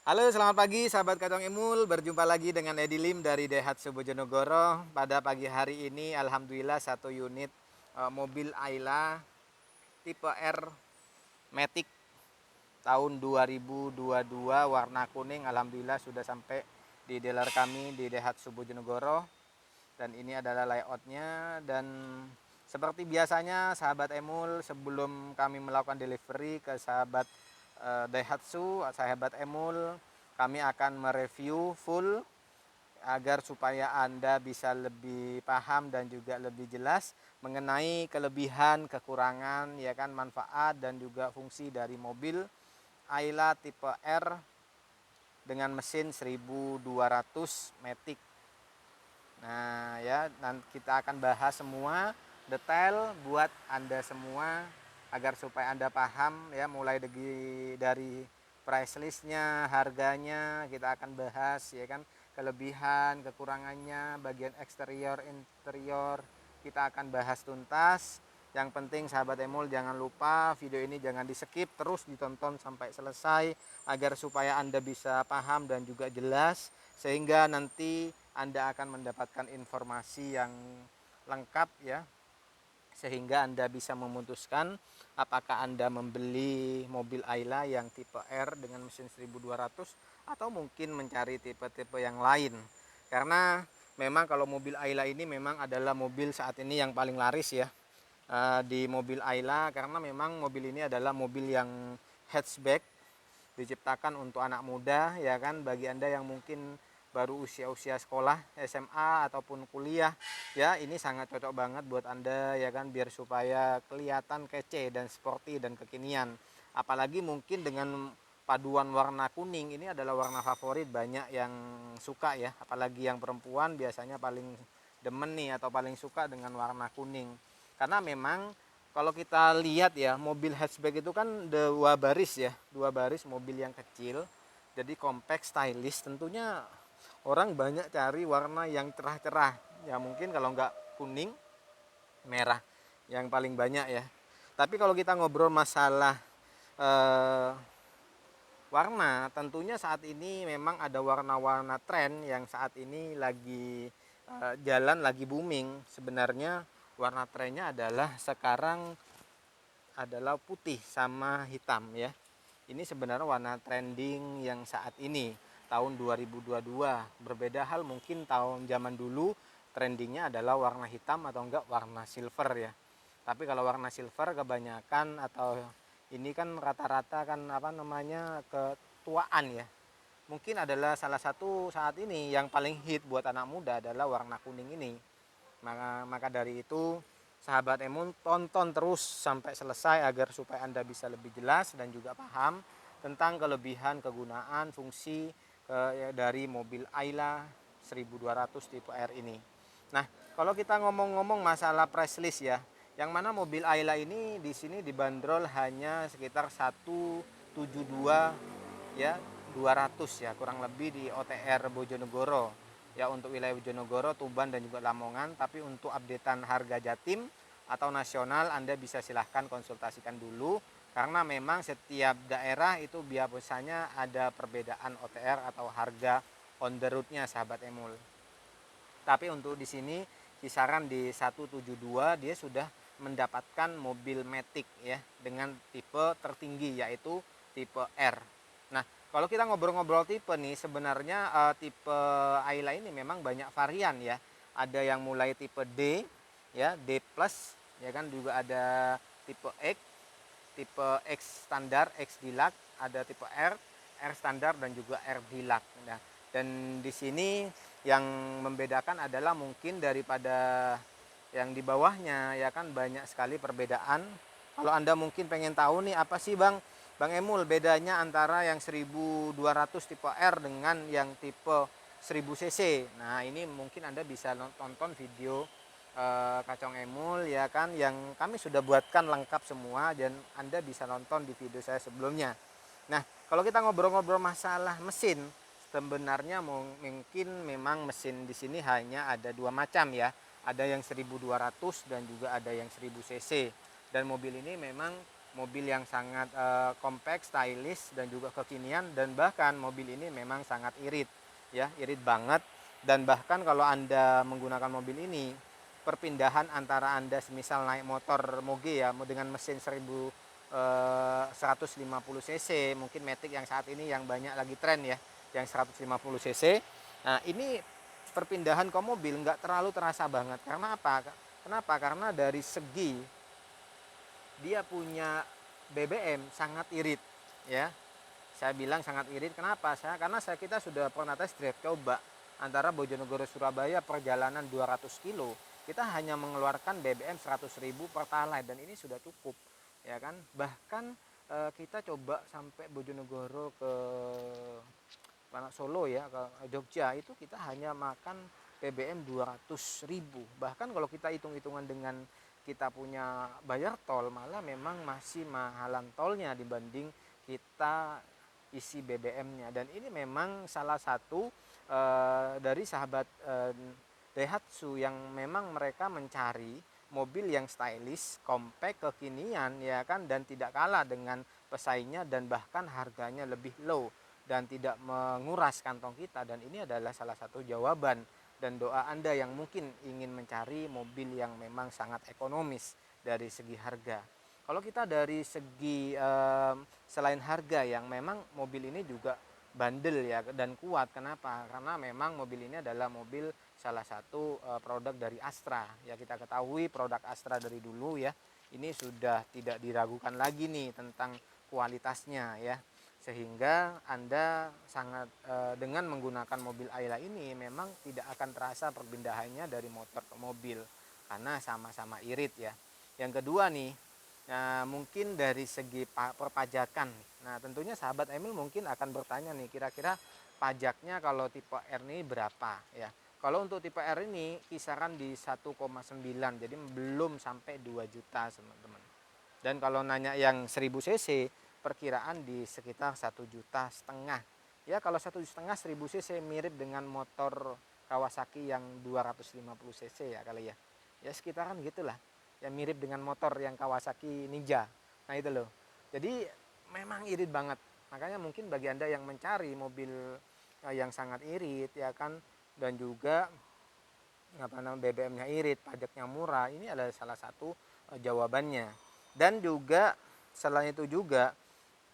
Halo, selamat pagi sahabat Kacang Emul. Berjumpa lagi dengan Edi Lim dari Daihatsu Bojonegoro. Pada pagi hari ini alhamdulillah satu unit mobil Ayla tipe R Matic tahun 2022 warna kuning alhamdulillah sudah sampai di dealer kami di Daihatsu Bojonegoro. Dan ini adalah layoutnya, dan seperti biasanya sahabat Emul, sebelum kami melakukan delivery ke sahabat Daihatsu, sahabat Emul, kami akan mereview full agar supaya Anda bisa lebih paham dan juga lebih jelas mengenai kelebihan, kekurangan, ya kan, manfaat dan juga fungsi dari mobil Ayla tipe R dengan mesin 1200 Matic. Nah, ya, nanti kita akan bahas semua detail buat Anda semua agar supaya Anda paham, ya, mulai dari price listnya, harganya kita akan bahas, ya kan, kelebihan, kekurangannya, bagian eksterior, interior kita akan bahas tuntas. Yang penting sahabat Emul jangan lupa video ini jangan di skip, terus ditonton sampai selesai agar supaya Anda bisa paham dan juga jelas, sehingga nanti Anda akan mendapatkan informasi yang lengkap, ya, sehingga Anda bisa memutuskan apakah Anda membeli mobil Ayla yang tipe R dengan mesin 1200 atau mungkin mencari tipe-tipe yang lain. Karena memang kalau mobil Ayla ini memang adalah mobil saat ini yang paling laris, ya, di mobil Ayla, karena memang mobil ini adalah mobil yang hatchback, diciptakan untuk anak muda, ya kan, bagi Anda yang mungkin baru usia-usia sekolah SMA ataupun kuliah, ya, ini sangat cocok banget buat Anda, ya kan, biar supaya kelihatan kece dan sporty dan kekinian. Apalagi mungkin dengan paduan warna kuning, ini adalah warna favorit banyak yang suka, ya, apalagi yang perempuan biasanya paling demen nih atau paling suka dengan warna kuning. Karena memang kalau kita lihat, ya, mobil hatchback itu kan dua baris, ya, dua baris mobil yang kecil, jadi compact, stylish. Tentunya orang banyak cari warna yang cerah-cerah, ya, mungkin kalau nggak kuning, merah yang paling banyak, ya. Tapi kalau kita ngobrol masalah eh, warna, tentunya saat ini memang ada warna-warna tren yang saat ini lagi jalan, lagi booming. Sebenarnya warna trennya adalah sekarang adalah putih sama hitam, ya. Ini sebenarnya warna trending yang saat ini tahun 2022. Berbeda hal mungkin tahun zaman dulu trendingnya adalah warna hitam atau enggak warna silver, ya. Tapi kalau warna silver kebanyakan atau ini kan rata-rata kan apa namanya ketuaan, ya. Mungkin adalah salah satu saat ini yang paling hit buat anak muda adalah warna kuning ini. Maka dari itu sahabat Emun tonton terus sampai selesai agar supaya Anda bisa lebih jelas dan juga paham tentang kelebihan, kegunaan, fungsi dari mobil Ayla 1200 tipe R ini. Nah, kalau kita ngomong-ngomong masalah price list, ya, yang mana mobil Ayla ini di sini dibanderol hanya sekitar 172, ya, 200, ya, kurang lebih di OTR Bojonegoro, ya, untuk wilayah Bojonegoro, Tuban dan juga Lamongan. Tapi untuk updatean harga Jatim atau nasional Anda bisa silahkan konsultasikan dulu, karena memang setiap daerah itu biasanya ada perbedaan OTR atau harga on the road-nya sahabat Emul. Tapi untuk di sini kisaran di 172 dia sudah mendapatkan mobil Matic, ya, dengan tipe tertinggi yaitu tipe R. Nah, kalau kita ngobrol-ngobrol tipe nih, sebenarnya tipe Ayla ini memang banyak varian, ya. Ada yang mulai tipe D, ya, D plus, ya kan, juga ada tipe X, tipe X standar, X Deluxe, ada tipe R, R standar dan juga R Deluxe. Nah, dan di sini yang membedakan adalah mungkin daripada yang di bawahnya, ya kan, banyak sekali perbedaan. Kalau Anda mungkin pengen tahu nih apa sih Bang Emul bedanya antara yang 1200 tipe R dengan yang tipe 1000 cc. Nah, ini mungkin Anda bisa nonton video Kacang Emul, ya kan, yang kami sudah buatkan lengkap semua dan Anda bisa nonton di video saya sebelumnya. Nah, kalau kita ngobrol-ngobrol masalah mesin, sebenarnya mungkin memang mesin di sini hanya ada dua macam, ya. Ada yang 1200 dan juga ada yang 1000 cc. Dan mobil ini memang mobil yang sangat compact, stylish dan juga kekinian, dan bahkan mobil ini memang sangat irit ya, irit banget. Dan bahkan kalau Anda menggunakan mobil ini, perpindahan antara Anda semisal naik motor moge ya dengan mesin 150 cc, mungkin Matic yang saat ini yang banyak lagi tren ya, yang 150 cc. Nah, ini perpindahan ke mobil nggak terlalu terasa banget. Karena apa? Kenapa? Karena dari segi dia punya BBM sangat irit ya. Saya bilang sangat irit. Kenapa? Karena kita sudah pernah test drive coba antara Bojonegoro Surabaya perjalanan 200 kilo. Kita hanya mengeluarkan BBM 100.000 pertalite dan ini sudah cukup ya kan. Bahkan kita coba sampai Bojonegoro ke Solo ya, ke Jogja, itu kita hanya makan BBM 200.000. Bahkan kalau kita hitung-hitungan dengan kita punya bayar tol, malah memang masih mahalan tolnya dibanding kita isi BBM-nya. Dan ini memang salah satu dari sahabat Daihatsu yang memang mereka mencari mobil yang stylish, compact, kekinian ya kan, dan tidak kalah dengan pesaingnya, dan bahkan harganya lebih low dan tidak menguras kantong kita. Dan ini adalah salah satu jawaban dan doa Anda yang mungkin ingin mencari mobil yang memang sangat ekonomis dari segi harga. Kalau kita dari segi selain harga, yang memang mobil ini juga bandel ya dan kuat. Kenapa? Karena memang mobil ini adalah mobil salah satu produk dari Astra. Ya, kita ketahui produk Astra dari dulu ya, ini sudah tidak diragukan lagi nih tentang kualitasnya ya. Sehingga Anda sangat dengan menggunakan mobil Ayla ini memang tidak akan terasa perpindahannya dari motor ke mobil karena sama-sama irit ya. Yang kedua nih, nah, mungkin dari segi perpajakan. Nah, tentunya sahabat Emil mungkin akan bertanya nih, kira-kira pajaknya kalau tipe R ini berapa ya? Kalau untuk tipe R ini kisaran di 1,9, jadi belum sampai 2 juta teman-teman. Dan kalau nanya yang 1000 cc, perkiraan di sekitar 1,5 juta. Ya, kalau 1,5 juta 1000 cc mirip dengan motor Kawasaki yang 250 cc ya kali ya. Ya sekitaran gitulah. Ya mirip dengan motor yang Kawasaki Ninja. Nah, itu loh. Jadi memang irit banget. Makanya mungkin bagi Anda yang mencari mobil yang sangat irit ya kan, dan juga BBM-nya irit, pajaknya murah, ini adalah salah satu jawabannya. Dan juga selain itu juga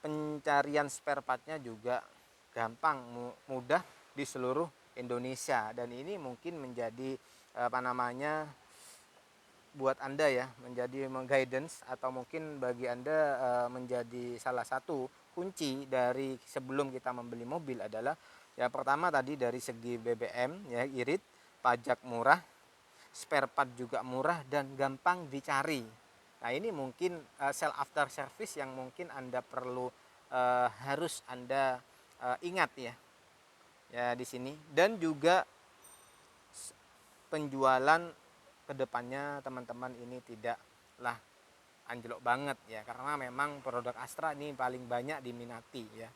pencarian spare partnya juga gampang, mudah di seluruh Indonesia. Dan ini mungkin menjadi buat Anda ya, menjadi guidance atau mungkin bagi Anda menjadi salah satu kunci dari sebelum kita membeli mobil adalah ya, pertama tadi dari segi BBM ya irit, pajak murah, spare part juga murah dan gampang dicari. Nah, ini mungkin sell after service yang mungkin Anda perlu harus Anda ingat ya. Ya di sini. Dan juga penjualan kedepannya teman-teman ini tidaklah anjlok banget ya, karena memang produk Astra ini paling banyak diminati ya,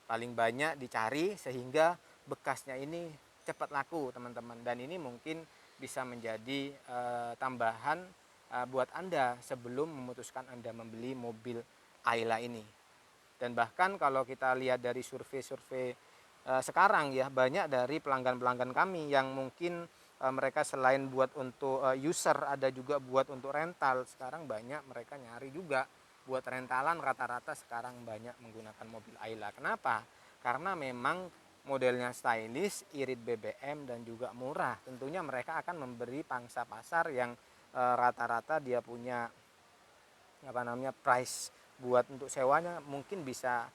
paling banyak dicari, sehingga bekasnya ini cepat laku teman-teman. Dan ini mungkin bisa menjadi tambahan buat Anda sebelum memutuskan Anda membeli mobil Ayla ini. Dan bahkan kalau kita lihat dari survei-survei sekarang ya, banyak dari pelanggan-pelanggan kami yang mungkin mereka selain buat untuk user, ada juga buat untuk rental. Sekarang banyak mereka nyari juga buat rentalan, rata-rata sekarang banyak menggunakan mobil Ayla. Kenapa? Karena memang modelnya stylish, irit BBM dan juga murah. Tentunya mereka akan memberi pangsa pasar yang rata-rata dia punya price buat untuk sewanya mungkin bisa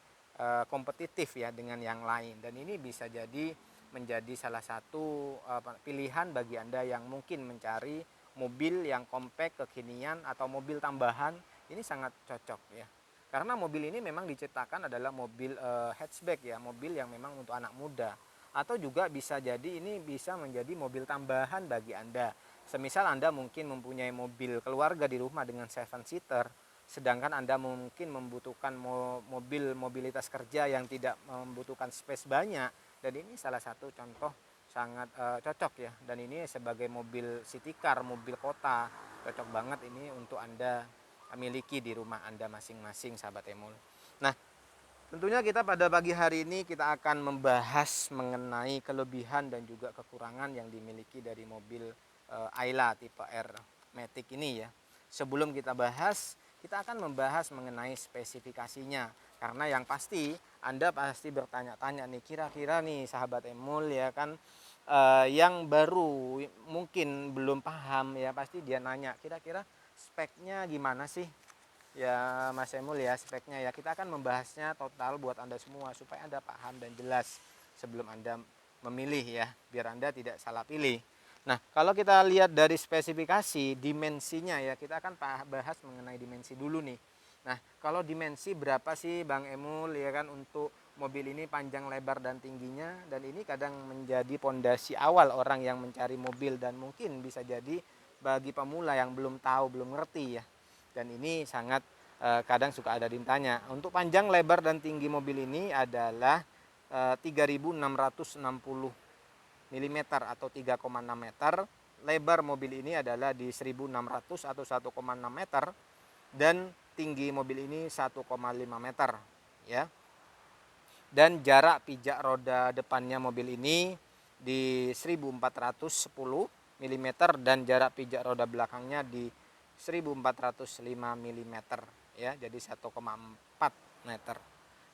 kompetitif ya dengan yang lain. Dan ini bisa jadi menjadi salah satu pilihan bagi Anda yang mungkin mencari mobil yang compact, kekinian, atau mobil tambahan. Ini sangat cocok ya, karena mobil ini memang diciptakan adalah mobil hatchback ya, mobil yang memang untuk anak muda. Atau juga bisa jadi ini bisa menjadi mobil tambahan bagi Anda. Semisal Anda mungkin mempunyai mobil keluarga di rumah dengan 7 seater, sedangkan Anda mungkin membutuhkan mobil mobilitas kerja yang tidak membutuhkan space banyak. Dan ini salah satu contoh sangat cocok ya. Dan ini sebagai mobil city car, mobil kota, cocok banget ini untuk Anda miliki di rumah Anda masing-masing, sahabat Emul. Nah, tentunya kita pada pagi hari ini kita akan membahas mengenai kelebihan dan juga kekurangan yang dimiliki dari mobil Ayla tipe R Matic ini ya. Sebelum kita bahas, kita akan membahas mengenai spesifikasinya. Karena yang pasti Anda pasti bertanya-tanya nih, kira-kira nih sahabat Emul ya kan, yang baru mungkin belum paham ya, pasti dia nanya kira-kira speknya gimana sih ya Mas Emul ya, speknya ya. Kita akan membahasnya total buat Anda semua supaya Anda paham dan jelas sebelum Anda memilih ya, biar Anda tidak salah pilih. Nah, kalau kita lihat dari spesifikasi dimensinya ya, kita akan bahas mengenai dimensi dulu nih. Nah, kalau dimensi berapa sih Bang Emul ya kan untuk mobil ini, panjang, lebar, dan tingginya. Dan ini kadang menjadi pondasi awal orang yang mencari mobil, dan mungkin bisa jadi bagi pemula yang belum tahu, belum ngerti ya. Dan ini sangat kadang suka ada ditanya. Untuk panjang, lebar, dan tinggi mobil ini adalah 3660 mm atau 3,6 meter. Lebar mobil ini adalah di 1600 atau 1,6 meter, dan tinggi mobil ini 1,5 meter ya. Dan jarak pijak roda depannya mobil ini di 1410 mm dan jarak pijak roda belakangnya di 1405 mm ya, jadi 1,4 meter.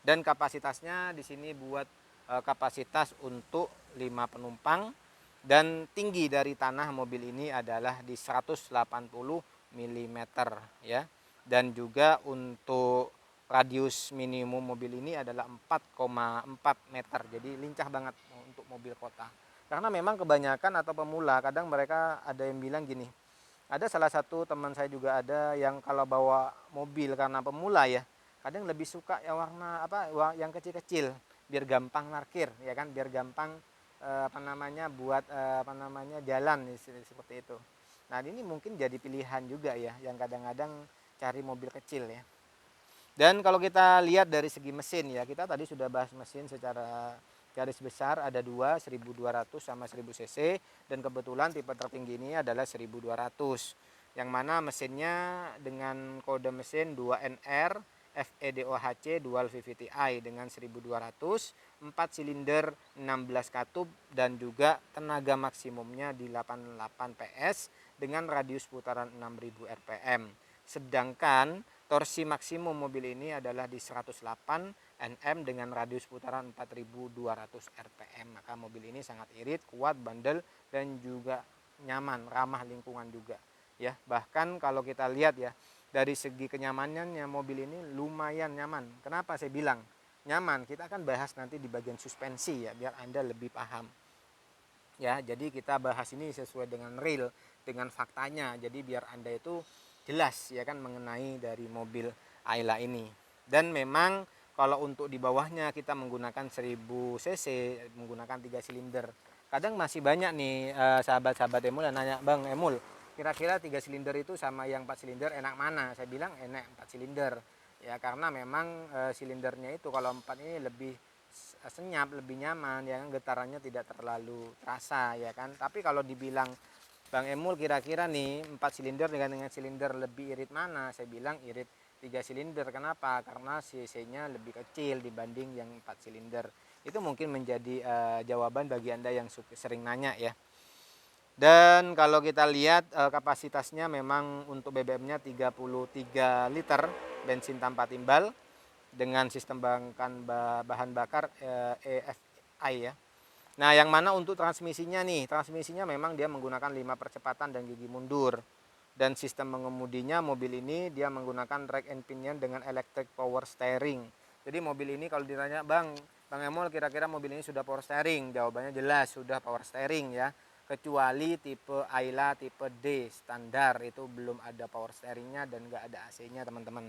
Dan kapasitasnya di sini buat kapasitas untuk 5 penumpang, dan tinggi dari tanah mobil ini adalah di 180 mm ya. Dan juga untuk radius minimum mobil ini adalah 4,4 meter. Jadi lincah banget untuk mobil kota. Karena memang kebanyakan atau pemula kadang mereka ada yang bilang gini. Ada salah satu teman saya juga ada yang kalau bawa mobil karena pemula ya, kadang lebih suka ya warna apa yang kecil-kecil biar gampang parkir ya kan, biar gampang buat jalan seperti itu. Nah, ini mungkin jadi pilihan juga ya yang kadang-kadang cari mobil kecil ya. Dan kalau kita lihat dari segi mesin ya, kita tadi sudah bahas mesin secara garis besar, ada dua, 1200 sama 1000 cc, dan kebetulan tipe tertinggi ini adalah 1200, yang mana mesinnya dengan kode mesin 2NR FEDOHC Dual VVTi dengan 1200, 4 silinder 16 katup, dan juga tenaga maksimumnya di 88 PS dengan radius putaran 6000 rpm. Sedangkan torsi maksimum mobil ini adalah di 108 Nm dengan radius putaran 4200 rpm. Maka mobil ini sangat irit, kuat, bandel, dan juga nyaman, ramah lingkungan juga ya. Bahkan kalau kita lihat ya, dari segi kenyamanannya mobil ini lumayan nyaman. Kenapa saya bilang nyaman? Kita akan bahas nanti di bagian suspensi ya, biar Anda lebih paham ya. Jadi kita bahas ini sesuai dengan real, dengan faktanya. Jadi biar Anda itu jelas ya kan mengenai dari mobil Ayla ini. Dan memang kalau untuk di bawahnya kita menggunakan 1000 cc, menggunakan 3 silinder. Kadang masih banyak nih sahabat-sahabat Emul yang nanya, "Bang Emul, kira-kira 3 silinder itu sama yang 4 silinder enak mana?" Saya bilang enak 4 silinder. Ya karena memang silindernya itu kalau 4 ini lebih senyap, lebih nyaman ya kan, getarannya tidak terlalu terasa ya kan. Tapi kalau dibilang Bang Emul kira-kira nih 4 silinder dengan silinder lebih irit mana? Saya bilang irit 3 silinder. Kenapa? Karena cc-nya lebih kecil dibanding yang 4 silinder. Itu mungkin menjadi jawaban bagi Anda yang sering nanya ya. Dan kalau kita lihat kapasitasnya memang untuk BBM-nya 33 liter bensin tanpa timbal dengan sistem bahan bakar EFI ya. Nah, yang mana untuk transmisinya nih, transmisinya memang dia menggunakan 5 percepatan dan gigi mundur. Dan sistem mengemudinya mobil ini dia menggunakan rack and pinion dengan electric power steering. Jadi mobil ini kalau ditanya, Bang Emul kira-kira mobil ini sudah power steering? Jawabannya jelas sudah power steering ya. Kecuali tipe Ayla tipe D standar itu belum ada power steeringnya dan nggak ada AC-nya teman-teman.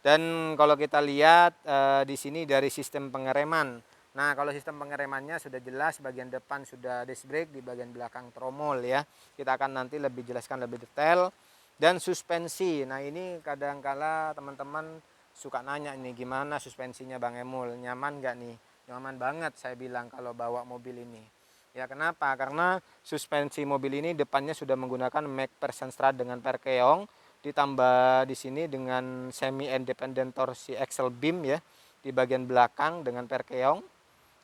Dan kalau kita lihat di sini dari sistem pengereman. Nah, kalau sistem pengeremannya sudah jelas, bagian depan sudah disc brake, di bagian belakang tromol ya. Kita akan nanti lebih jelaskan lebih detail. Dan suspensi. Nah, ini kadangkala teman-teman suka nanya nih, gimana suspensinya Bang Emul? Nyaman nggak nih? Nyaman banget saya bilang kalau bawa mobil ini. Ya, kenapa? Karena suspensi mobil ini depannya sudah menggunakan McPherson Strut dengan per keong, ditambah di sini dengan semi independent torsi axle beam ya di bagian belakang dengan perkeong,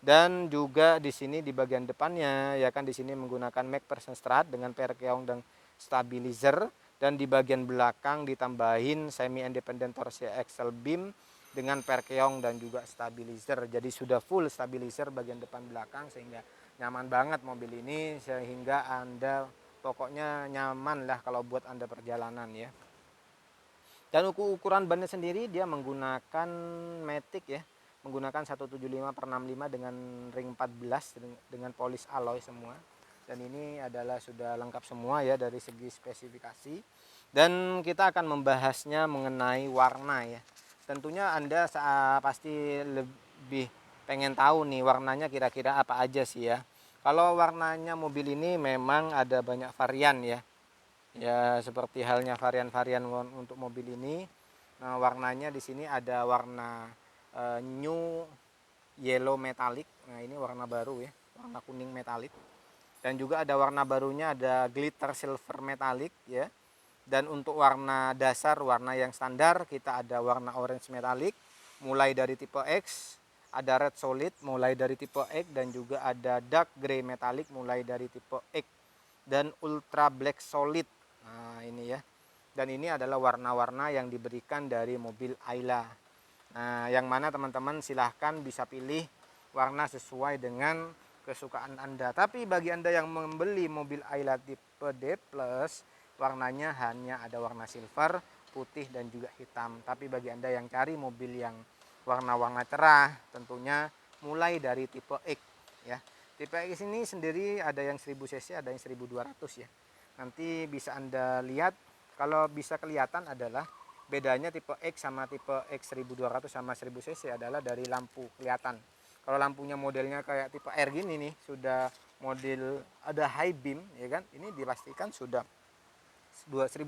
dan juga di sini di bagian depannya ya kan di sini menggunakan MacPherson Strat dengan perkeong dan stabilizer, dan di bagian belakang ditambahin semi independent torsi axle beam dengan perkeong dan juga stabilizer. Jadi sudah full stabilizer bagian depan belakang sehingga nyaman banget mobil ini, sehingga Anda pokoknya nyaman lah kalau buat Anda perjalanan ya. Dan ukuran bannya sendiri dia menggunakan Matic ya, menggunakan 175/65 dengan ring 14 dengan polis alloy semua. Dan ini adalah sudah lengkap semua ya dari segi spesifikasi. Dan kita akan membahasnya mengenai warna ya. Tentunya Anda pasti lebih pengen tahu nih warnanya kira-kira apa aja sih ya. Kalau warnanya mobil ini memang ada banyak varian ya. Ya, seperti halnya varian-varian untuk mobil ini. Nah, warnanya di sini ada warna new yellow metallic. Nah, ini warna baru ya, warna kuning metalik. Dan juga ada warna barunya ada glitter silver metallic ya. Dan untuk warna dasar, warna yang standar, kita ada warna orange metallic mulai dari tipe X, ada red solid mulai dari tipe X, dan juga ada dark gray metallic mulai dari tipe X, dan ultra black solid. Nah, ini ya. Dan ini adalah warna-warna yang diberikan dari mobil Ayla. Nah, yang mana teman-teman silahkan bisa pilih warna sesuai dengan kesukaan Anda. Tapi bagi Anda yang membeli mobil Ayla tipe D+, warnanya hanya ada warna silver, putih, dan juga hitam. Tapi bagi Anda yang cari mobil yang warna-warna cerah, tentunya mulai dari tipe X ya. Tipe X ini sendiri ada yang 1000 cc, ada yang 1200 ya. Nanti bisa Anda lihat, kalau bisa kelihatan adalah bedanya tipe X sama tipe X 1200 sama 1000 cc adalah dari lampu kelihatan. Kalau lampunya modelnya kayak tipe R gini nih, sudah model ada high beam ya kan, ini dipastikan sudah 1200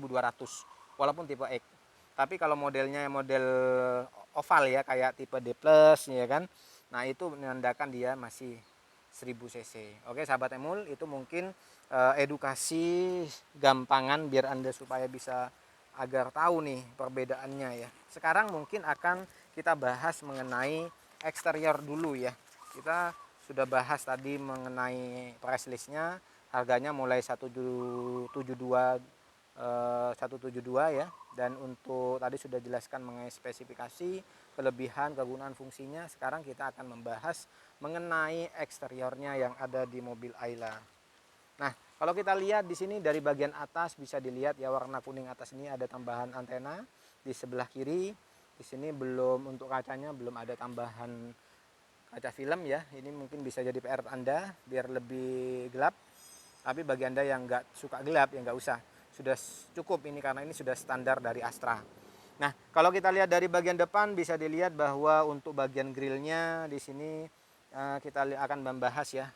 walaupun tipe X. Tapi kalau modelnya model oval ya kayak tipe D+ ya kan, nah itu menandakan dia masih 1000 cc. Oke sahabat Emul, itu mungkin edukasi gampangan biar Anda supaya bisa agar tahu nih perbedaannya ya. Sekarang mungkin akan kita bahas mengenai eksterior dulu ya. Kita sudah bahas tadi mengenai price listnya, harganya mulai 172 ya, dan untuk tadi sudah jelaskan mengenai spesifikasi, kelebihan, kegunaan, fungsinya. Sekarang kita akan membahas mengenai eksteriornya yang ada di mobil Ayla. Nah, kalau kita lihat di sini dari bagian atas bisa dilihat ya, warna kuning atas ini ada tambahan antena di sebelah kiri. Di sini belum, untuk kacanya belum ada tambahan kaca film ya. Ini mungkin bisa jadi PR Anda biar lebih gelap. Tapi bagi Anda yang nggak suka gelap ya nggak usah. Sudah cukup ini karena ini sudah standar dari Astra. Nah, kalau kita lihat dari bagian depan bisa dilihat bahwa untuk bagian grillnya di sini kita akan membahas ya.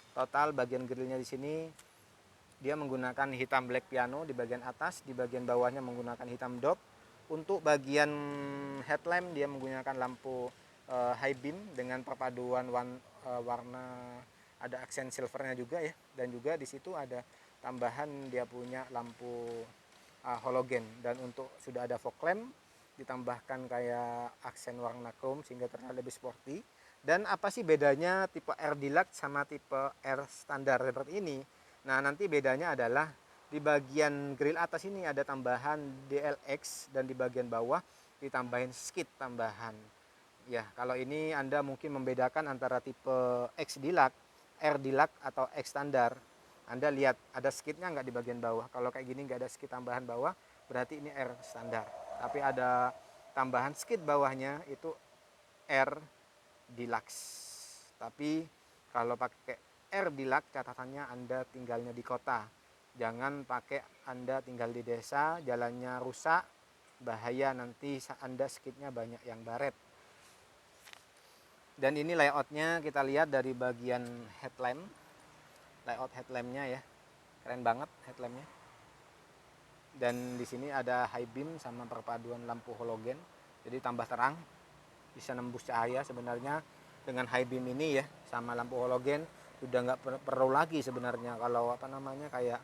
Total bagian grillnya di sini dia menggunakan hitam black piano di bagian atas, di bagian bawahnya menggunakan hitam dop. Untuk bagian headlamp dia menggunakan lampu high beam dengan perpaduan warna, ada aksen silvernya juga ya, dan juga di situ ada tambahan dia punya lampu halogen, dan untuk sudah ada fog lamp ditambahkan kayak aksen warna chrome sehingga terlihat lebih sporty. Dan apa sih bedanya tipe R Deluxe sama tipe R standar seperti ini? Nah, nanti bedanya adalah di bagian grill atas ini ada tambahan DLX, dan di bagian bawah ditambahin skid tambahan. Ya, kalau ini Anda mungkin membedakan antara tipe X Deluxe, R Deluxe atau X standar. Anda lihat ada skidnya nggak di bagian bawah. Kalau kayak gini nggak ada skid tambahan bawah, berarti ini R standar. Tapi ada tambahan skid bawahnya, itu R Deluxe. Tapi kalau pakai R Deluxe catatannya Anda tinggalnya di kota. Jangan pakai Anda tinggal di desa, jalannya rusak, bahaya nanti Anda skidnya banyak yang baret. Dan ini layoutnya kita lihat dari bagian headlamp, layout headlampnya ya, keren banget headlampnya. Dan di sini ada high beam sama perpaduan lampu halogen, jadi tambah terang, bisa nembus cahaya sebenarnya dengan high beam ini ya, sama lampu halogen sudah nggak perlu lagi sebenarnya kalau kayak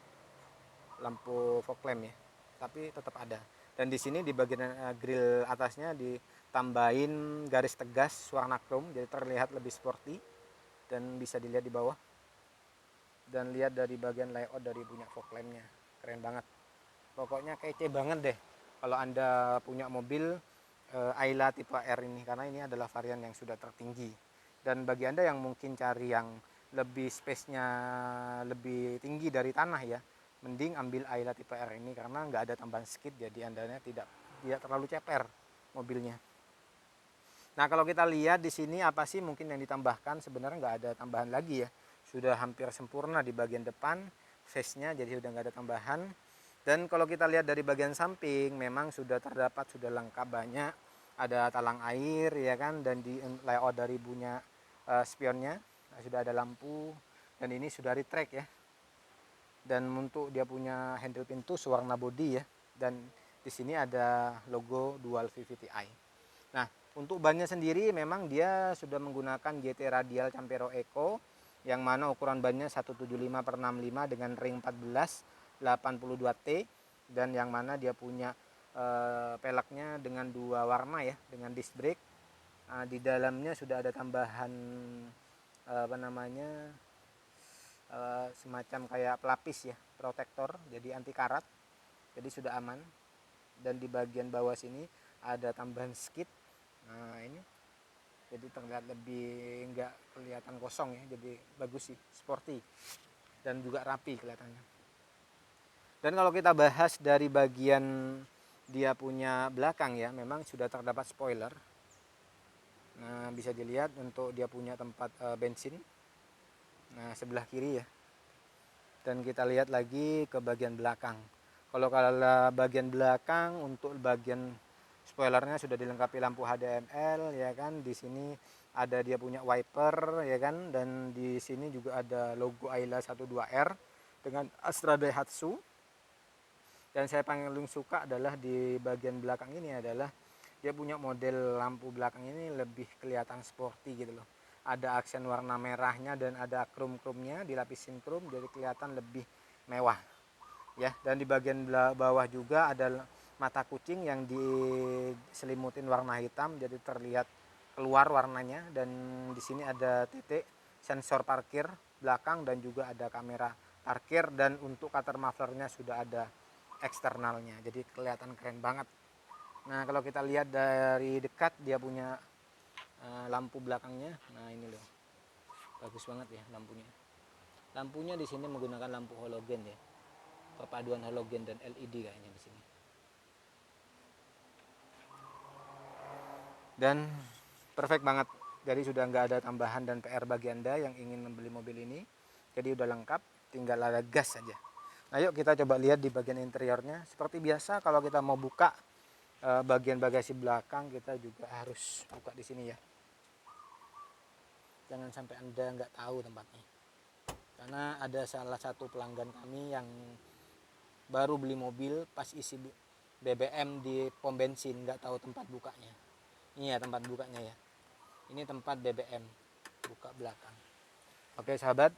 lampu fog lamp ya, tapi tetap ada. Dan di sini di bagian grill atasnya ditambahin garis tegas warna chrome, jadi terlihat lebih sporty dan bisa dilihat di bawah. Dan lihat dari bagian layout dari punya fog lampnya, keren banget. Pokoknya kece banget deh kalau Anda punya mobil Ayla tipe R ini, karena ini adalah varian yang sudah tertinggi. Dan bagi Anda yang mungkin cari yang lebih space-nya lebih tinggi dari tanah ya, mending ambil Ayla tipe R ini karena nggak ada tambahan skid, jadi Andanya tidak terlalu ceper mobilnya. Nah, kalau kita lihat di sini apa sih mungkin yang ditambahkan, sebenarnya nggak ada tambahan lagi ya. Sudah hampir sempurna di bagian depan face-nya, jadi sudah nggak ada tambahan. Dan kalau kita lihat dari bagian samping memang sudah terdapat, sudah lengkap banyak. Ada talang air ya kan, dan di layout dari punya spionnya sudah ada lampu, dan ini sudah retract ya. Dan untuk dia punya handle pintu warna body ya, dan di sini ada logo Dual VVTi. Nah, untuk bannya sendiri memang dia sudah menggunakan GT Radial Campero Eco yang mana ukuran bannya 175/65 dengan ring 14 82T, dan yang mana dia punya peleknya dengan dua warna ya, dengan disc brake. Di dalamnya sudah ada tambahan semacam kayak pelapis ya, protektor, jadi anti karat, jadi sudah aman. Dan di bagian bawah sini ada tambahan skid. Nah ini jadi terlihat lebih nggak kelihatan kosong ya, jadi bagus sih, sporty dan juga rapi kelihatannya. Dan kalau kita bahas dari bagian dia punya belakang ya, memang sudah terdapat spoiler. Nah bisa dilihat untuk dia punya tempat bensin, nah sebelah kiri ya. Dan kita lihat lagi ke bagian belakang. Kalau bagian belakang untuk bagian spoilernya sudah dilengkapi lampu HDML ya kan. Di sini ada dia punya wiper ya kan, dan di sini juga ada logo Ayla 12R dengan Astra Daihatsu. Dan saya paling suka adalah di bagian belakang ini adalah dia punya model lampu belakang ini lebih kelihatan sporty gitu loh. Ada aksen warna merahnya dan ada chrome-chrome-nya, dilapisin chrome jadi kelihatan lebih mewah. Ya, dan di bagian bawah juga ada mata kucing yang diselimutin warna hitam jadi terlihat keluar warnanya, dan di sini ada titik sensor parkir belakang dan juga ada kamera parkir, dan untuk cutter mufflernya sudah ada eksternalnya jadi kelihatan keren banget. Nah kalau kita lihat dari dekat dia punya lampu belakangnya, nah ini loh, bagus banget ya lampunya di sini menggunakan lampu halogen ya, perpaduan halogen dan LED kayaknya di sini. Dan perfect banget, jadi sudah nggak ada tambahan dan PR bagi Anda yang ingin membeli mobil ini, jadi udah lengkap, tinggal ada gas saja. Nah yuk kita coba lihat di bagian interiornya. Seperti biasa kalau kita mau buka bagian bagasi belakang, kita juga harus buka di sini ya, jangan sampai Anda nggak tahu tempatnya, karena ada salah satu pelanggan kami yang baru beli mobil pas isi BBM di pom bensin, nggak tahu tempat bukanya. Ini ya tempat bukanya ya, ini tempat BBM buka belakang. Oke sahabat,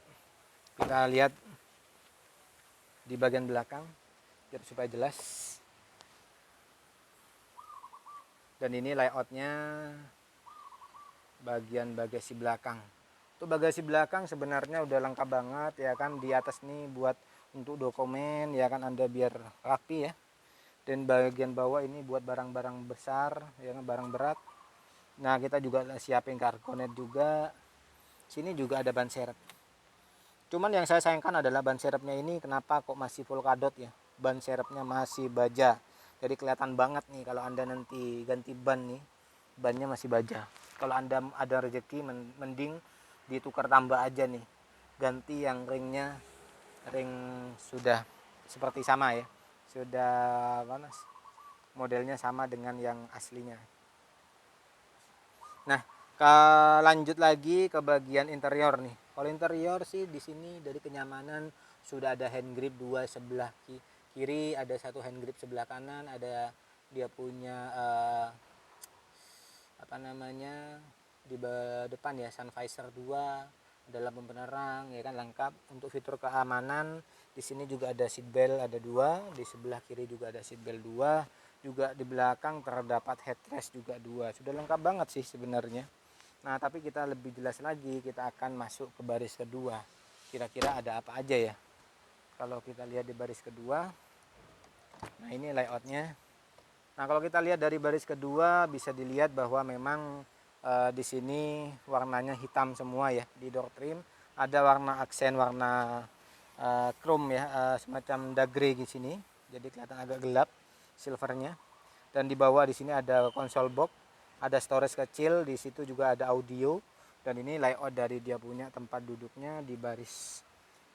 kita lihat di bagian belakang biar supaya jelas. Dan ini layoutnya bagian bagasi belakang. Untuk bagasi belakang sebenarnya udah lengkap banget ya kan. Di atas nih buat untuk dokumen ya kan, Anda biar rapi ya. Dan bagian bawah ini buat barang-barang besar ya kan, barang berat. Nah kita juga siapin kargonet juga. Sini juga ada ban serep. Cuman yang saya sayangkan adalah ban serepnya ini kenapa kok masih full kadot ya. Ban serepnya masih baja, jadi kelihatan banget nih kalau Anda nanti ganti ban nih, bannya masih baja. Kalau Anda ada rezeki mending ditukar tambah aja nih, ganti yang ring sudah seperti sama ya, sudah modelnya sama dengan yang aslinya. Nah lanjut lagi ke bagian interior nih. Kalau interior sih di sini dari kenyamanan sudah ada hand grip dua sebelah kiri, ada satu hand grip sebelah kanan, ada dia punya di depan ya sun visor 2, ada lampu penerang ya kan, lengkap. Untuk fitur keamanan di sini juga ada seat belt ada 2, di sebelah kiri juga ada seat belt 2, juga di belakang terdapat headrest juga 2. Sudah lengkap banget sih sebenarnya. Nah, tapi kita lebih jelas lagi, kita akan masuk ke baris kedua. Kira-kira ada apa aja ya? Kalau kita lihat di baris kedua, nah ini layoutnya. Nah, kalau kita lihat dari baris kedua bisa dilihat bahwa memang di sini warnanya hitam semua ya. Di door trim ada warna aksen warna chrome ya, semacam dark gray di sini. Jadi kelihatan agak gelap silvernya. Dan di bawah di sini ada console box, ada storage kecil, di situ juga ada audio. Dan ini layout dari dia punya tempat duduknya di baris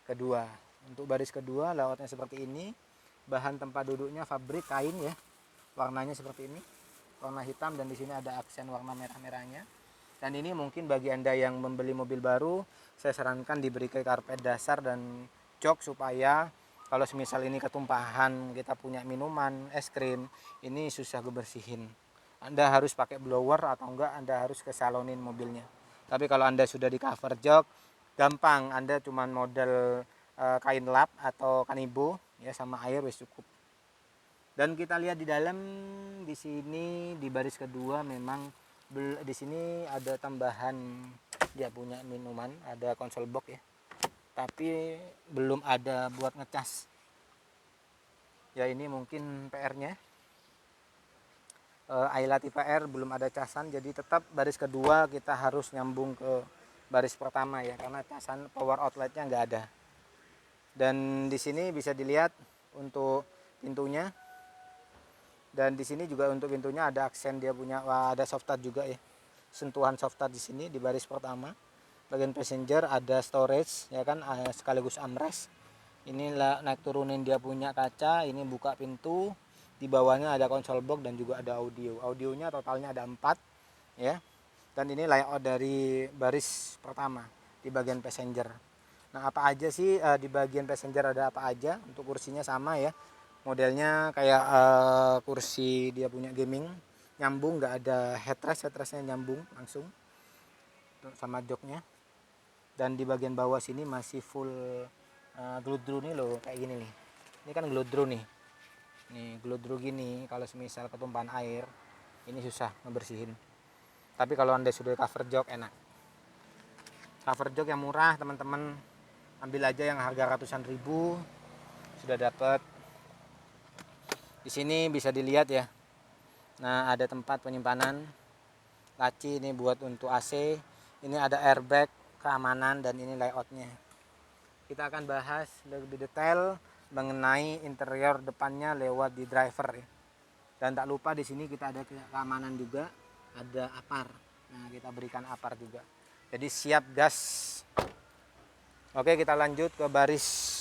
kedua. Untuk baris kedua layoutnya seperti ini. Bahan tempat duduknya fabrik kain ya, warnanya seperti ini, warna hitam, dan di sini ada aksen warna merah-merahnya. Dan ini mungkin bagi Anda yang membeli mobil baru, saya sarankan diberi karpet dasar dan jok supaya kalau semisal ini ketumpahan, kita punya minuman, es krim, ini susah bersihin. Anda harus pakai blower atau enggak Anda harus ke salonin mobilnya. Tapi kalau Anda sudah di cover jok, gampang, Anda cuma modal kain lap atau kanibo ya sama air wis cukup. Dan kita lihat di dalam di sini di baris kedua memang di sini ada tambahan, dia punya minuman, ada konsol box ya. Tapi belum ada buat ngecas. Ya ini mungkin PR-nya. Ayla tipe R belum ada casan, jadi tetap baris kedua kita harus nyambung ke baris pertama ya, karena casan power outletnya nggak ada. Dan di sini bisa dilihat untuk pintunya. Dan di sini juga untuk pintunya ada aksen, dia punya ada soft touch juga ya. Sentuhan soft touch di sini di baris pertama. Bagian passenger ada storage ya kan, sekaligus armrest. Ini naik turunin dia punya kaca, ini buka pintu. Di bawahnya ada console box dan juga ada audio. Audionya totalnya ada 4 ya. Dan ini layout dari baris pertama di bagian passenger. Nah, apa aja sih di bagian passenger, ada apa aja? Untuk kursinya sama ya. Modelnya kayak kursi dia punya gaming, nyambung, nggak ada headrestnya nyambung langsung sama joknya. Dan di bagian bawah sini masih full gludru nih loh, kayak gini nih. Ini kan gludru nih. Nih gludru gini, kalau semisal ketumpahan air, ini susah ngebersihin. Tapi kalau Anda sudah cover jok enak. Cover jok yang murah teman-teman, ambil aja yang harga ratusan ribu sudah dapat. Di sini bisa dilihat ya. Nah, ada tempat penyimpanan laci, ini buat untuk AC. Ini ada airbag keamanan, dan ini layoutnya. Kita akan bahas lebih detail mengenai interior depannya lewat di driver ya. Dan tak lupa di sini kita ada keamanan juga, ada apar. Nah, kita berikan apar juga. Jadi siap gas. Oke, kita lanjut ke baris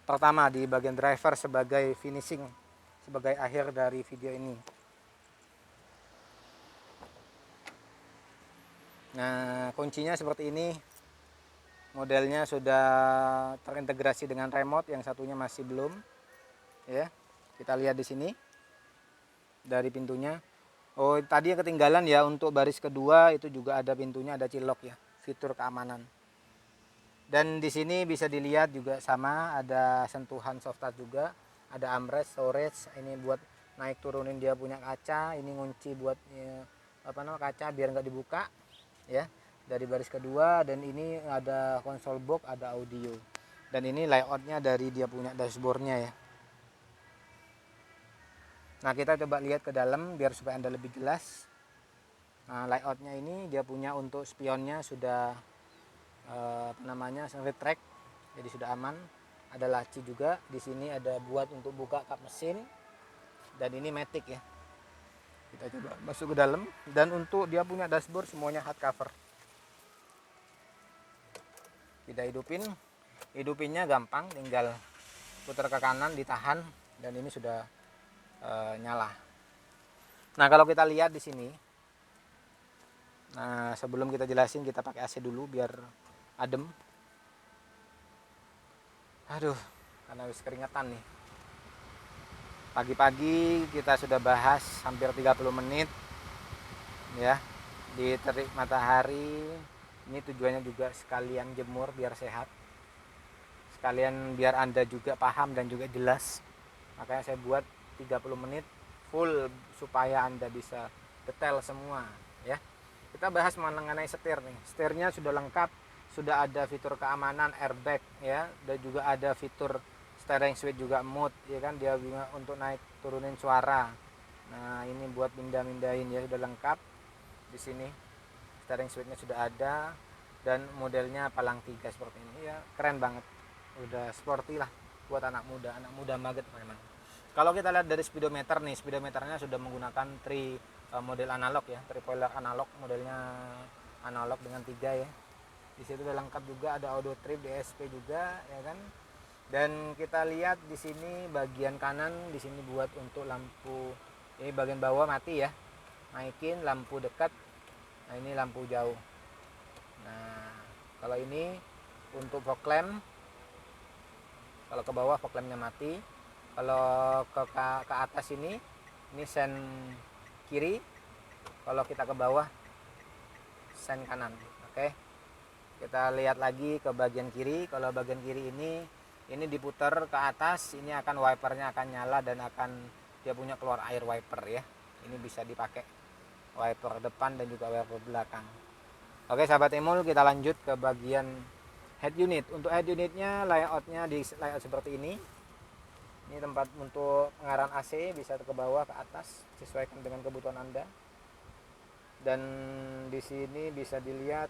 pertama di bagian driver sebagai finishing, sebagai akhir dari video ini. Nah, kuncinya seperti ini. Modelnya sudah terintegrasi dengan remote, yang satunya masih belum. Ya. Kita lihat di sini dari pintunya. Oh, tadi yang ketinggalan ya, untuk baris kedua itu juga ada pintunya, ada cilok ya, fitur keamanan. Dan di sini bisa dilihat juga sama, ada sentuhan soft touch juga, ada armrest, storage, ini buat naik turunin dia punya kaca, ini ngunci buat kaca biar nggak dibuka ya, dari baris kedua. Dan ini ada console box, ada audio. Dan ini layoutnya dari dia punya dashboardnya ya. Nah, kita coba lihat ke dalam biar supaya Anda lebih jelas. Nah, layoutnya ini dia punya untuk spionnya sudah retract, jadi sudah aman. Ada laci juga di sini, ada buat untuk buka kap mesin. Dan ini matic ya. Kita coba masuk ke dalam. Dan untuk dia punya dashboard semuanya hard cover. Kita hidupinnya gampang, tinggal putar ke kanan, ditahan, dan ini sudah nyala. Nah, kalau kita lihat di sini, nah sebelum kita jelasin, kita pakai AC dulu biar adem. Aduh, karena habis keringetan nih. Pagi-pagi kita sudah bahas hampir 30 menit ya, di terik matahari. Ini tujuannya juga sekalian jemur biar sehat, sekalian biar Anda juga paham dan juga jelas. Makanya saya buat 30 menit full supaya Anda bisa detail semua ya. Kita bahas mengenai setir nih. Setirnya sudah lengkap, sudah ada fitur keamanan airbag ya, dan juga ada fitur steering switch juga mode ya kan, dia juga untuk naik turunin suara. Nah, ini buat pindah-pindahin ya, sudah lengkap. Di sini steering switchnya sudah ada dan modelnya palang 3 seperti ini ya, keren banget. Udah sporty lah buat anak muda banget memang. Kalau kita lihat dari speedometer nih, speedometernya sudah menggunakan model analog ya, tripolar analog, modelnya analog dengan 3 ya. Di situ udah lengkap juga, ada auto trip, DSP juga ya kan. Dan kita lihat di sini bagian kanan, di sini buat untuk lampu, ini bagian bawah mati ya, naikin lampu dekat. Nah, ini lampu jauh. Nah, kalau ini untuk fog lamp, kalau ke bawah fog lampnya mati. Kalau ke atas ini sen kiri. Kalau kita ke bawah, sen kanan. Oke, kita lihat lagi ke bagian kiri. Kalau bagian kiri ini diputar ke atas, ini akan wipernya akan nyala dan akan dia punya keluar air wiper ya. Ini bisa dipakai wiper depan dan juga wiper belakang. Oke sahabat Emul, kita lanjut ke bagian head unit. Untuk head unitnya layoutnya di layout seperti ini. Ini tempat untuk pengarahan AC, bisa ke bawah ke atas sesuaikan dengan kebutuhan Anda. Dan di sini bisa dilihat,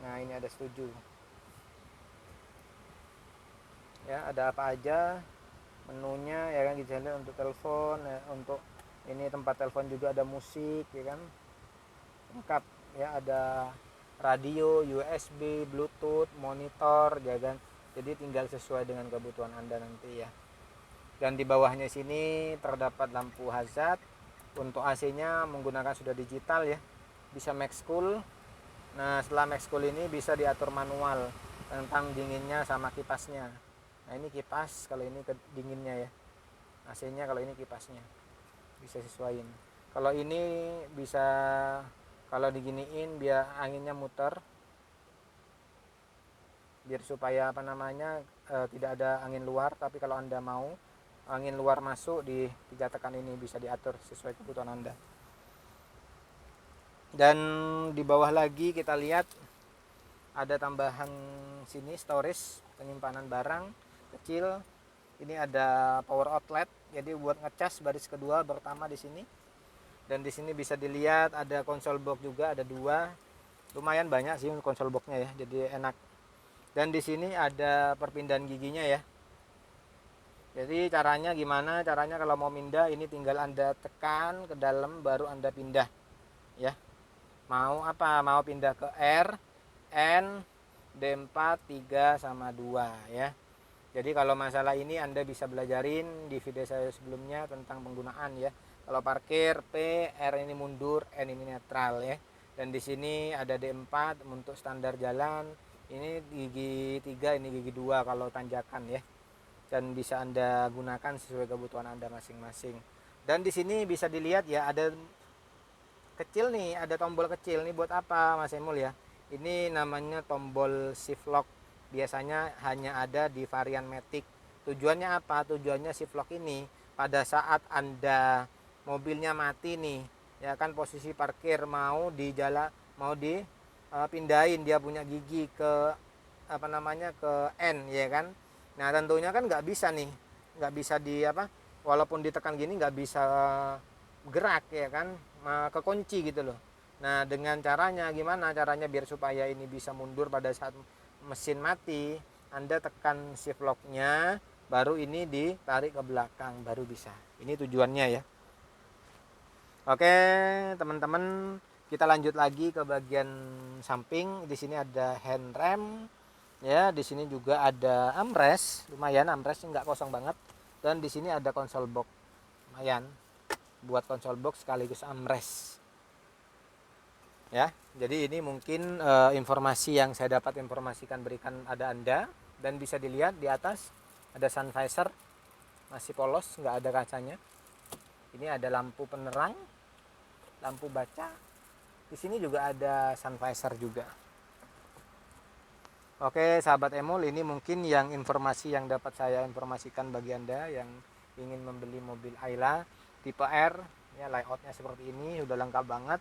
nah ini ada setuju ya, ada apa aja menunya ya kan, bisa lihat untuk telepon ya, untuk ini tempat telepon juga ada musik ya kan, lengkap ya, ada radio, USB, Bluetooth, monitor ya kan. Jadi tinggal sesuai dengan kebutuhan Anda nanti ya. Dan di bawahnya sini terdapat lampu hazard. Untuk AC-nya menggunakan sudah digital ya, bisa max cool. Nah, setelah max cool ini bisa diatur manual tentang dinginnya sama kipasnya. Nah, ini kipas, kalau ini dinginnya ya. AC-nya kalau ini kipasnya. Bisa sesuaiin. Kalau ini bisa, kalau diginiin biar anginnya muter, biar supaya tidak ada angin luar. Tapi kalau Anda mau angin luar masuk, di 3 tekan ini bisa diatur sesuai kebutuhan Anda. Dan di bawah lagi kita lihat ada tambahan sini storage, penyimpanan barang kecil. Ini ada power outlet, jadi buat ngecas baris kedua pertama di sini. Dan di sini bisa dilihat ada konsol box juga, ada 2. Lumayan banyak sih konsol boxnya ya, jadi enak. Dan di sini ada perpindahan giginya ya. Jadi caranya gimana? Caranya kalau mau pindah, ini tinggal Anda tekan ke dalam baru Anda pindah ya. Mau apa? Mau pindah ke R, N, D4, 3 sama 2 ya. Jadi kalau masalah ini Anda bisa belajarin di video saya sebelumnya tentang penggunaan ya. Kalau parkir P, R ini mundur, N ini netral ya. Dan di sini ada D4 untuk standar jalan. Ini gigi 3, ini gigi 2 kalau tanjakan ya. Dan bisa Anda gunakan sesuai kebutuhan Anda masing-masing. Dan di sini bisa dilihat ya, ada kecil nih, ada tombol kecil nih buat apa Mas Emul ya? Ini namanya tombol shift lock. Biasanya hanya ada di varian Matic. Tujuannya apa? Tujuannya shift lock ini pada saat Anda mobilnya mati nih, ya kan, posisi parkir mau di jalan, mau pindahin dia punya gigi ke ke N ya kan. Nah tentunya kan nggak bisa nih, nggak bisa walaupun ditekan gini nggak bisa gerak ya kan, kekunci gitu loh. Nah dengan caranya gimana caranya biar supaya ini bisa mundur pada saat mesin mati, Anda tekan shift locknya, baru ini ditarik ke belakang baru bisa. Ini tujuannya ya. Oke teman-teman, kita lanjut lagi ke bagian samping. Di sini ada handrem ya, di sini juga ada armrest, lumayan armrestnya nggak kosong banget. Dan di sini ada konsol box, lumayan buat konsol box sekaligus armrest ya. Jadi ini mungkin informasi yang saya dapat berikan ada Anda. Dan bisa dilihat di atas ada sun visor, masih polos, nggak ada kacanya. Ini ada lampu penerang, lampu baca. Di sini juga ada sun visor juga. Oke sahabat Emul, ini mungkin yang informasi yang dapat saya informasikan bagi Anda yang ingin membeli mobil Ayla tipe R. Ya, layoutnya seperti ini, udah lengkap banget.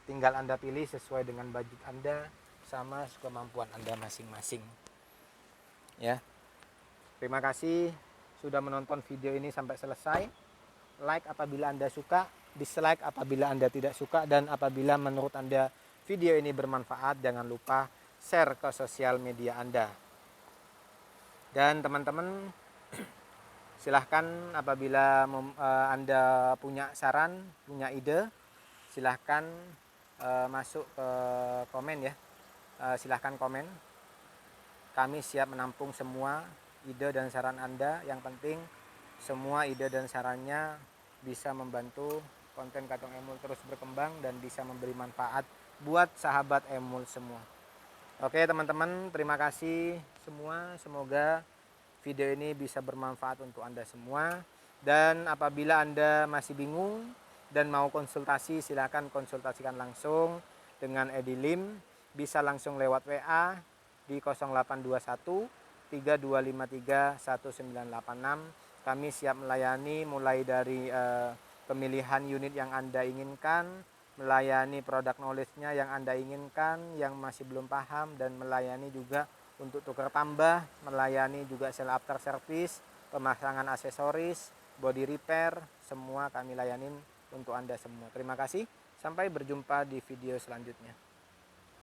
Tinggal Anda pilih sesuai dengan budget Anda sama kemampuan Anda masing-masing. Ya, terima kasih sudah menonton video ini sampai selesai. Like apabila Anda suka, dislike apabila Anda tidak suka, dan apabila menurut Anda video ini bermanfaat, jangan lupa share ke sosial media Anda. Dan teman-teman, silahkan apabila Anda punya saran, punya ide, silahkan masuk ke komen ya. Silahkan komen. Kami siap menampung semua ide dan saran Anda. Yang penting semua ide dan sarannya bisa membantu konten Katong Emul terus berkembang dan bisa memberi manfaat buat sahabat Emul semua. Oke teman-teman, terima kasih semua. Semoga video ini bisa bermanfaat untuk Anda semua. Dan apabila Anda masih bingung dan mau konsultasi, silakan konsultasikan langsung dengan Edi Lim. Bisa langsung lewat WA di 0821 3253 1986. Kami siap melayani mulai dari pemilihan unit yang Anda inginkan, melayani produk knowledge-nya yang Anda inginkan, yang masih belum paham, dan melayani juga untuk tukar tambah, melayani juga sell after service, pemasangan aksesoris, body repair, semua kami layanin untuk Anda semua. Terima kasih, sampai berjumpa di video selanjutnya.